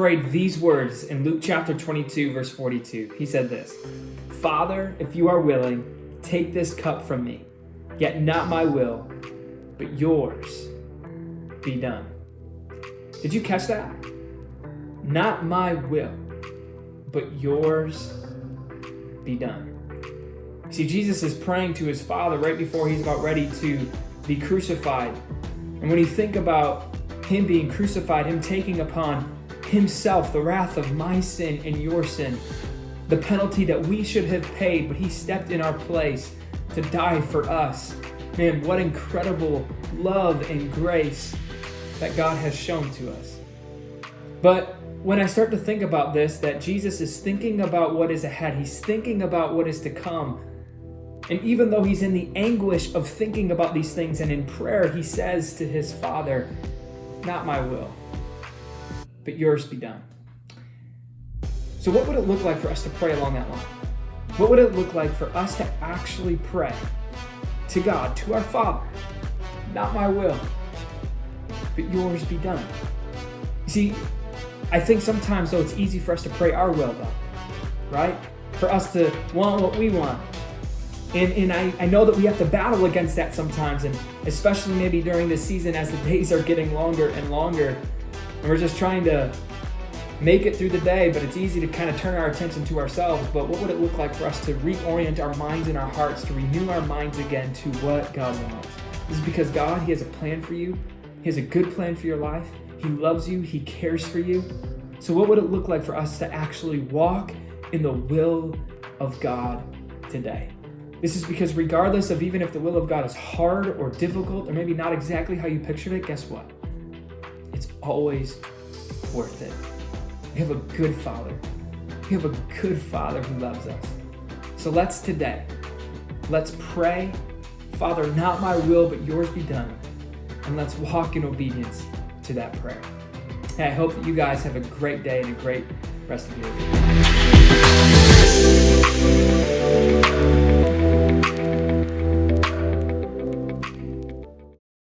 prayed these words in Luke chapter 22, verse 42. He said this, "Father, if you are willing, take this cup from me, yet not my will, but yours be done." Did you catch that? Not my will, but yours be done. See, Jesus is praying to his Father right before he's about ready to be crucified. And when you think about him being crucified, him taking upon himself the wrath of my sin and your sin, the penalty that we should have paid, but he stepped in our place to die for us. Man, what incredible love and grace that God has shown to us. But when I start to think about this, that Jesus is thinking about what is ahead, he's thinking about what is to come. And even though he's in the anguish of thinking about these things and in prayer, he says to his Father, "Not my will, but yours be done." So what would it look like for us to pray along that line? What would it look like for us to actually pray to God, to our Father, "Not my will, but yours be done"? See, I think sometimes though it's easy for us to pray our will though, right? For us to want what we want. And I know that we have to battle against that sometimes, and especially maybe during this season as the days are getting longer and longer, and we're just trying to make it through the day, but it's easy to kind of turn our attention to ourselves. But what would it look like for us to reorient our minds and our hearts, to renew our minds again to what God wants? This is because God, he has a plan for you. He has a good plan for your life. He loves you. He cares for you. So what would it look like for us to actually walk in the will of God today? This is because regardless of even if the will of God is hard or difficult or maybe not exactly how you pictured it, guess what? It's always worth it. We have a good Father. We have a good Father who loves us. So let's pray, "Father, not my will, but yours be done." And let's walk in obedience to that prayer. Hey, I hope that you guys have a great day and a great rest of your week.